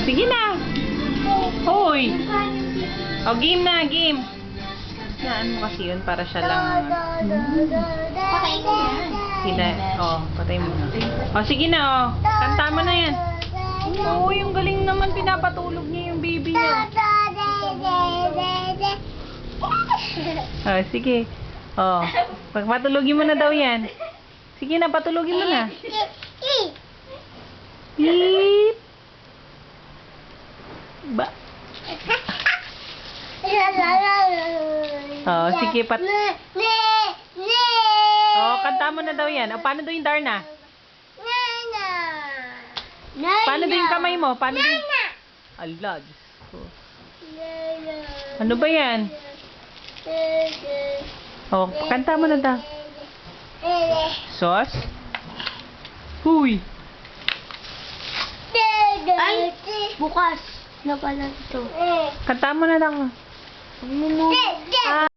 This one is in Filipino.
Sige na. Hoy. O, game na, game. Saan mo kasi yun para siya lang. Patayin ko yan. Sila. O, patay mo na. O, sige na, o. Kanta mo na yan. Oo, yung galing naman. Pinapatulog niya yung baby niya. O, sige. O, pagpatulogin mo na daw yan. Sige na, patulogin mo na. Beep. Ba. Oh, sige Oh, kanta mo na daw yan. O, paano daw yung Darna? Paano daw yung kamay mo? Paano daw yung... Ala, Diyos ko. Ano ba yan? Oh, kanta mo na daw. Sos? Huy. Ay, bukas na pala ito. Kanta mo na lang. Ah.